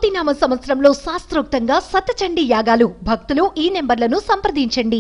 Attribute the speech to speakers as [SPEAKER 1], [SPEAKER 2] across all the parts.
[SPEAKER 1] క్రోతినామ సంవత్సరంలో శాస్త్రోక్తంగా సతచండీ యాగాలు. భక్తులు ఈ నెంబర్లను సంప్రదించండి.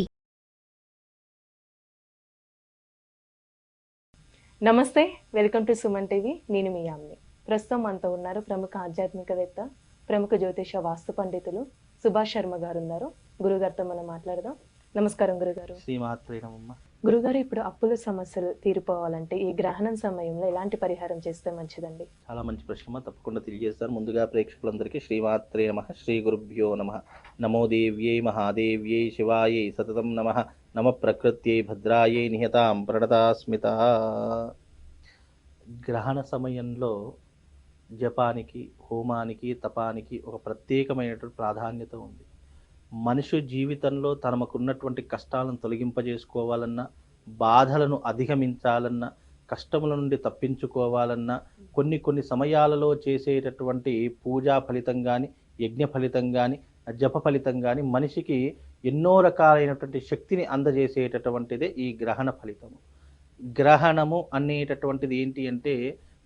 [SPEAKER 2] నమస్తే, వెల్కమ్ టు సుమన్ టీవీ. నేను మీ యామ్ని. ప్రస్తుతం మనతో ఉన్నారు ప్రముఖ ఆధ్యాత్మికవేత్త, ప్రముఖ జ్యోతిష వాస్తు పండితులు సుభాష్ శర్మ గారు ఉన్నారు. గురుగారితో మనం మాట్లాడదాం. నమస్కారం గురుగారు.
[SPEAKER 3] శ్రీమాత్రే నమః.
[SPEAKER 2] గురుగారు, ఇప్పుడు అప్పుల సమస్యలు తీరిపోవాలంటే ఈ గ్రహణం సమయంలో ఎలాంటి పరిహారం చేస్తే మంచిదండి?
[SPEAKER 3] చాలా మంచి ప్రశ్న, తప్పకుండా తెలియజేస్తాను. ముందుగా ప్రేక్షకులందరికీ శ్రీమాత్రే నమః, శ్రీ గురుభ్యో నమః. నమో దేవ్యై మహాదేవ్యై శివాయై సతతం నమః. నమ ప్రకృత్యై భద్రాయై నిహతాం ప్రణతాస్మిత. గ్రహణ సమయంలో జపానికి, హోమానికి, తపానికి ఒక ప్రత్యేకమైనటువంటి ప్రాధాన్యత ఉంది. మనిషి జీవితంలో తనకున్నటువంటి కష్టాలను తొలగింపజేసుకోవాలన్నా, బాధలను అధిగమించాలన్నా, కష్టముల నుండి తప్పించుకోవాలన్నా కొన్ని సమయాలలో చేసేటటువంటి పూజా ఫలితం కానీ, యజ్ఞ ఫలితం కానీ, జప ఫలితం కానీ మనిషికి ఎన్నో రకాలైనటువంటి శక్తిని అందజేసేటటువంటిదే ఈ గ్రహణ ఫలితము. గ్రహణము అనేటటువంటిది ఏంటి అంటే,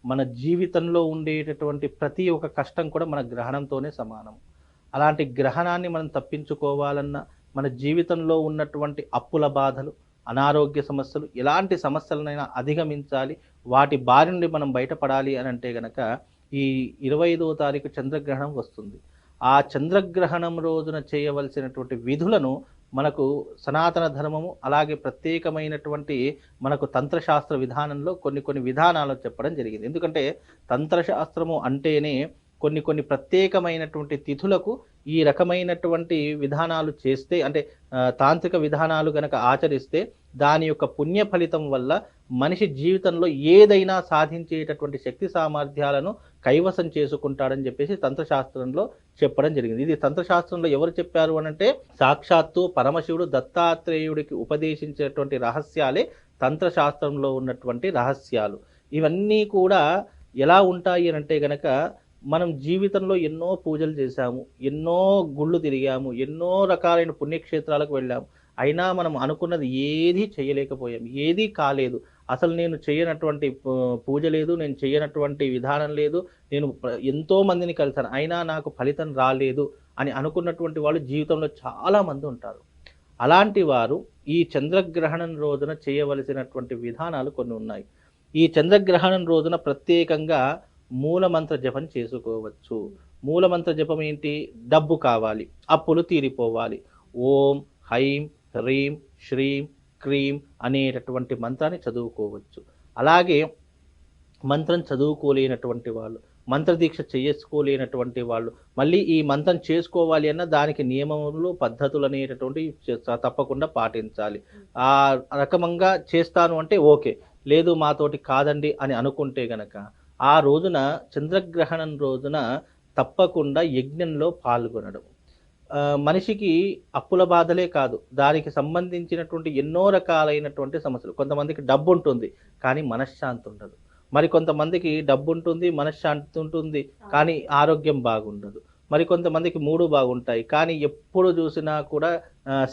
[SPEAKER 3] మన జీవితంలో ఉండేటటువంటి ప్రతి ఒక్క కష్టం కూడా మన గ్రహణంతోనే సమానం. అలాంటి గ్రహణాన్ని మనం తప్పించుకోవాలన్నా, మన జీవితంలో ఉన్నటువంటి అప్పుల బాధలు, అనారోగ్య సమస్యలు, ఎలాంటి సమస్యలనైనా అధిగమించాలి, వాటి బారి నుండి మనం బయటపడాలి అని అంటే గనక ఈ 25వ తారీఖు చంద్రగ్రహణం వస్తుంది. ఆ చంద్రగ్రహణం రోజున చేయవలసినటువంటి విధులను మనకు సనాతన ధర్మము, అలాగే ప్రత్యేకమైనటువంటి మనకు తంత్రశాస్త్ర విధానంలో కొన్ని విధానాలు చెప్పడం జరిగింది. ఎందుకంటే తంత్రశాస్త్రము అంటేనే కొన్ని ప్రత్యేకమైనటువంటి తిథులకు ఈ రకమైనటువంటి విధానాలు చేస్తే, అంటే తాంత్రిక విధానాలు గనక ఆచరిస్తే దాని యొక్క పుణ్య ఫలితం వల్ల మనిషి జీవితంలో ఏదైనా సాధించేటటువంటి శక్తి సామర్థ్యాలను కైవసం చేసుకుంటాడని చెప్పేసి తంత్రశాస్త్రంలో చెప్పడం జరిగింది. ఇది తంత్రశాస్త్రంలో ఎవరు చెప్పారు అనంటే, సాక్షాత్తు పరమశివుడు దత్తాత్రేయుడికి ఉపదేశించేటువంటి రహస్యాలే తంత్రశాస్త్రంలో ఉన్నటువంటి రహస్యాలు. ఇవన్నీ కూడా ఎలా ఉంటాయి అనంటే గనక, మనం జీవితంలో ఎన్నో పూజలు చేశాము, ఎన్నో గుళ్ళు తిరిగాము, ఎన్నో రకాలైన పుణ్యక్షేత్రాలకు వెళ్ళాము, అయినా మనం అనుకున్నది ఏదీ చేయలేకపోయాం, ఏదీ కాలేదు. అసలు నేను చేయనటువంటి పూజ లేదు, నేను చేయనటువంటి విధానం లేదు, నేను ఎంతో మందిని కలిసాను, అయినా నాకు ఫలితం రాలేదు అని అనుకున్నటువంటి వాళ్ళు జీవితంలో చాలామంది ఉంటారు. అలాంటి వారు ఈ చంద్రగ్రహణం రోజున చేయవలసినటువంటి విధానాలు కొన్ని ఉన్నాయి. ఈ చంద్రగ్రహణం రోజున ప్రత్యేకంగా మూలమంత్ర జపం చేసుకోవచ్చు. మూలమంత్ర జపం ఏంటి? డబ్బు కావాలి, అప్పులు తీరిపోవాలి. ఓం హైం హ్రీం శ్రీం క్రీం అనేటటువంటి మంత్రాన్ని చదువుకోవచ్చు. అలాగే మంత్రం చదువుకోలేనటువంటి వాళ్ళు, మంత్రదీక్ష చేసుకోలేనటువంటి వాళ్ళు, మళ్ళీ ఈ మంత్రం చేసుకోవాలి అన్న దానికి నియమములు, పద్ధతులు అనేటటువంటి తప్పకుండా పాటించాలి. ఆ రకంగా చేస్తాను అంటే ఓకే, లేదు మాతోటి కాదండి అని అనుకుంటే గనక ఆ రోజున చంద్రగ్రహణం రోజున తప్పకుండా యజ్ఞంలో పాల్గొనడం. మనిషికి అప్పుల బాధలే కాదు, దానికి సంబంధించినటువంటి ఎన్నో రకాలైనటువంటి సమస్యలు. కొంతమందికి డబ్బు ఉంటుంది కానీ మనశ్శాంతి ఉండదు, మరి కొంతమందికి డబ్బు ఉంటుంది, మనశ్శాంతి ఉంటుంది కానీ ఆరోగ్యం బాగుండదు, మరి కొంతమందికి మూడు బాగుంటాయి కానీ ఎప్పుడు చూసినా కూడా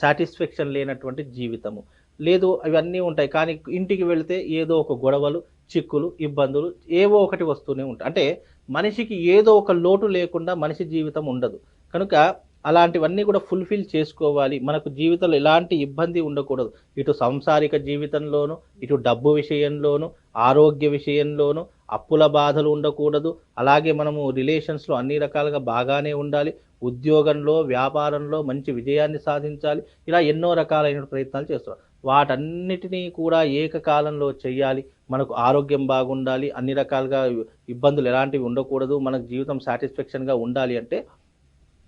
[SPEAKER 3] సాటిస్ఫాక్షన్ లేనటువంటి జీవితము లేదు. ఇవన్నీ ఉంటాయి కానీ ఇంటికి వెళితే ఏదో ఒక గొడవలు, చిక్కులు, ఇబ్బందులు ఏవో ఒకటి వస్తూనే ఉంటాయి. అంటే మనిషికి ఏదో ఒక లోటు లేకుండా మనిషి జీవితం ఉండదు. కనుక అలాంటివన్నీ కూడా ఫుల్ఫిల్ చేసుకోవాలి. మనకు జీవితంలో ఎలాంటి ఇబ్బంది ఉండకూడదు. ఇటు సాంసారిక జీవితంలోనూ, ఇటు డబ్బు విషయంలోనూ, ఆరోగ్య విషయంలోనూ అప్పుల బాధలు ఉండకూడదు. అలాగే మనము రిలేషన్స్లో అన్ని రకాలుగా బాగానే ఉండాలి. ఉద్యోగంలో, వ్యాపారంలో మంచి విజయాన్ని సాధించాలి. ఇలా ఎన్నో రకాలైన ప్రయత్నాలు చేస్తున్నాం. వాటన్నిటినీ కూడా ఏకకాలంలో చేయాలి. మనకు ఆరోగ్యం బాగుండాలి, అన్ని రకాలుగా ఇబ్బందులు ఎలాంటివి ఉండకూడదు, మనకు జీవితం సాటిస్ఫాక్షన్గా ఉండాలి అంటే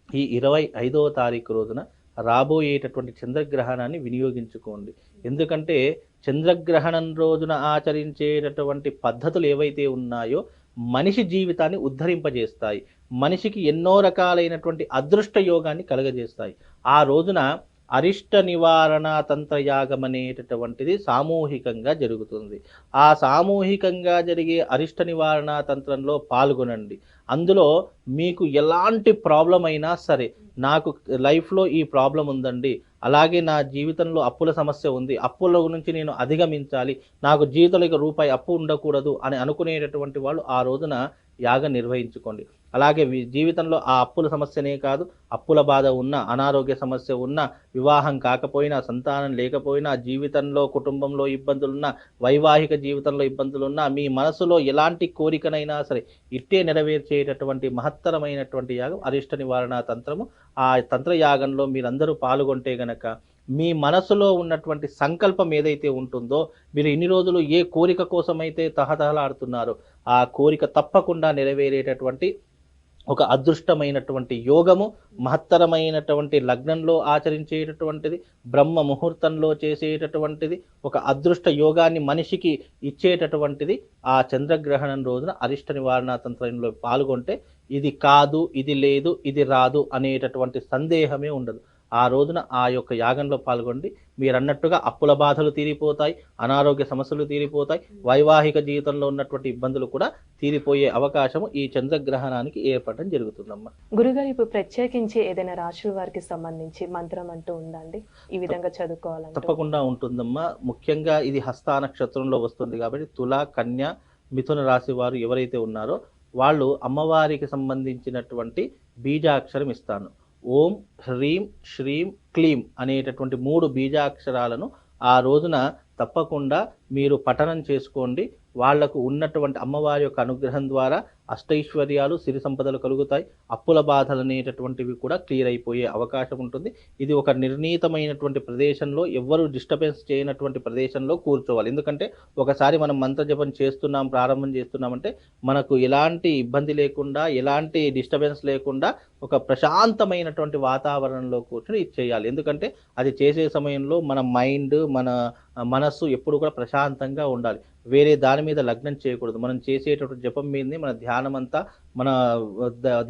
[SPEAKER 3] ఈ 25వ తారీఖు రోజున రాబోయేటటువంటి చంద్రగ్రహణాన్ని వినియోగించుకోండి. ఎందుకంటే చంద్రగ్రహణం రోజున ఆచరించేటటువంటి పద్ధతులు ఏవైతే ఉన్నాయో మనిషి జీవితాన్ని ఉద్ధరింపజేస్తాయి, మనిషికి ఎన్నో రకాలైనటువంటి అదృష్ట యోగాన్ని కలగజేస్తాయి. ఆ రోజున అరిష్ట నివారణ తంత్రయాగం అనేటటువంటిది సామూహికంగా జరుగుతుంది. ఆ సామూహికంగా జరిగే అరిష్ట నివారణ తంత్రంలో పాల్గొనండి. అందులో మీకు ఎలాంటి ప్రాబ్లం అయినా సరే, నాకు లైఫ్లో ఈ ప్రాబ్లం ఉందండి, అలాగే నా జీవితంలో అప్పుల సమస్య ఉంది, అప్పుల నుంచి నేను అధిగమించాలి, నాకు జీవితంలో రూపాయి అప్పు ఉండకూడదు అని అనుకునేటటువంటి వాళ్ళు ఆ రోజున యాగం నిర్వహించుకోండి. అలాగే జీవితంలో ఆ అప్పుల సమస్యనే కాదు, అప్పుల బాధ ఉన్న, అనారోగ్య సమస్య ఉన్న, వివాహం కాకపోయినా, సంతానం లేకపోయినా, జీవితంలో కుటుంబంలో ఇబ్బందులున్నా, వైవాహిక జీవితంలో ఇబ్బందులున్నా, మీ మనసులో ఎలాంటి కోరికనైనా సరే ఇట్టే నెరవేర్చేటటువంటి మహత్తరమైనటువంటి యాగం అరిష్ట నివారణ తంత్రము. ఆ తంత్ర యాగంలో మీరందరూ పాల్గొంటే గనక మీ మనసులో ఉన్నటువంటి సంకల్పం ఏదైతే ఉంటుందో, మీరు ఇన్ని రోజులు ఏ కోరిక కోసమైతే తహతహలాడుతున్నారో ఆ కోరిక తప్పకుండా నెరవేరేటటువంటి ఒక అదృష్టమైనటువంటి యోగము, మహత్తరమైనటువంటి లగ్నంలో ఆచరించేటటువంటిది, బ్రహ్మ ముహూర్తంలో చేసేటటువంటిది, ఒక అదృష్ట యోగాన్ని మనిషికి ఇచ్చేటటువంటిది ఆ చంద్రగ్రహణం రోజున అరిష్ట నివారణ తంత్రంలో పాల్గొంటే ఇది కాదు, ఇది లేదు, ఇది రాదు అనేటటువంటి సందేహమే ఉండదు. ఆ రోజున ఆ యొక్క యాగంలో పాల్గొండి మీరు అన్నట్టుగా అప్పుల బాధలు తీరిపోతాయి, అనారోగ్య సమస్యలు తీరిపోతాయి, వైవాహిక జీవితంలో ఉన్నటువంటి ఇబ్బందులు కూడా తీరిపోయే అవకాశము ఈ చంద్రగ్రహణానికి ఏర్పడడం జరుగుతుందమ్మా.
[SPEAKER 2] గురుగారు, ఇప్పుడు ప్రత్యేకించి ఏదైనా రాశుల వారికి సంబంధించి మంత్రం అంటూ ఉందండి, ఈ విధంగా చదువుకోవాలంటే?
[SPEAKER 3] తప్పకుండా ఉంటుందమ్మా. ముఖ్యంగా ఇది హస్త నక్షత్రంలో వస్తుంది కాబట్టి తుల, కన్య, మిథున రాశి వారు ఎవరైతే ఉన్నారో వాళ్ళు అమ్మవారికి సంబంధించినటువంటి బీజాక్షరం ఇస్తాను. ఓం హ్రీం శ్రీం క్లీం అనేటటువంటి 3 బీజాక్షరాలను ఆ రోజున తప్పకుండా మీరు పఠనం చేసుకోండి. వాళ్లకు ఉన్నటువంటి అమ్మవారి యొక్క అనుగ్రహం ద్వారా అష్టైశ్వర్యాలు, సిరి సంపదలు కలుగుతాయి. అప్పుల బాధలు అనేటటువంటివి కూడా క్లియర్ అయిపోయే అవకాశం ఉంటుంది. ఇది ఒక నిర్ణీతమైనటువంటి ప్రదేశంలో, ఎవ్వరూ డిస్టర్బెన్స్ చేయనటువంటి ప్రదేశంలో కూర్చోవాలి. ఎందుకంటే ఒకసారి మనం మంత్రజపం చేస్తున్నాం, ప్రారంభం చేస్తున్నామంటే మనకు ఎలాంటి ఇబ్బంది లేకుండా, ఎలాంటి డిస్టర్బెన్స్ లేకుండా ఒక ప్రశాంతమైనటువంటి వాతావరణంలో కూర్చొని ఇది చేయాలి. ఎందుకంటే అది చేసే సమయంలో మన మైండ్, మన మనస్సు ఎప్పుడు కూడా ప్రశాంతంగా ఉండాలి. వేరే దాని మీద లగ్నం చేయకూడదు. మనం చేసేటటువంటి జపం మీదనే మన ధ్యానం అంతా, మన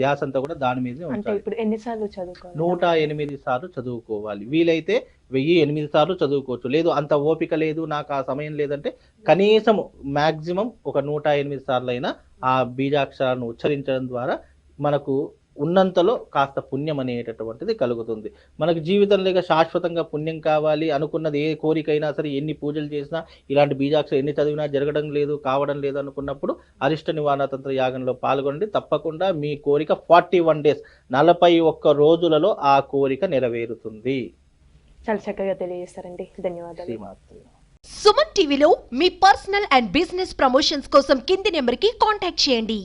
[SPEAKER 3] ధ్యాస అంతా కూడా దాని మీదనే ఉండాలి.
[SPEAKER 2] ఇప్పుడు ఎన్నిసార్లు చదువుకోవాలి?
[SPEAKER 3] 108 సార్లు చదువుకోవాలి. వీలైతే 1008 సార్లు చదువుకోవచ్చు. లేదు అంత ఓపిక లేదు, నాకు ఆ సమయం లేదంటే కనీసం మాక్సిమం ఒక 108 సార్లు అయినా ఆ బీజాక్షరాలను ఉచ్చరించడం ద్వారా మనకు ఉన్నంతలో కాస్త పుణ్యం అనేటటువంటిది కలుగుతుంది. మనకు జీవితం లేక శాశ్వతంగా పుణ్యం కావాలి అనుకున్నది, ఏ కోరికైనా సరే, ఎన్ని పూజలు చేసినా, ఇలాంటి బీజాక్షరం ఎన్ని చదివినా జరగడం లేదు, కావడం లేదు అనుకున్నప్పుడు అరిష్ట నివారణ తంత్ర యాగంలో పాల్గొనండి. తప్పకుండా మీ కోరిక 41 డేస్, 41 రోజులలో ఆ కోరిక నెరవేరుతుంది.
[SPEAKER 2] చాలా చక్కగా తెలియజేస్తారండి, ధన్యవాదాలు.
[SPEAKER 1] సుమన్ టీవీలో మీ పర్సనల్ అండ్ బిజినెస్ ప్రమోషన్స్ కోసం కింది నెంబర్కి కాంటాక్ట్ చేయండి.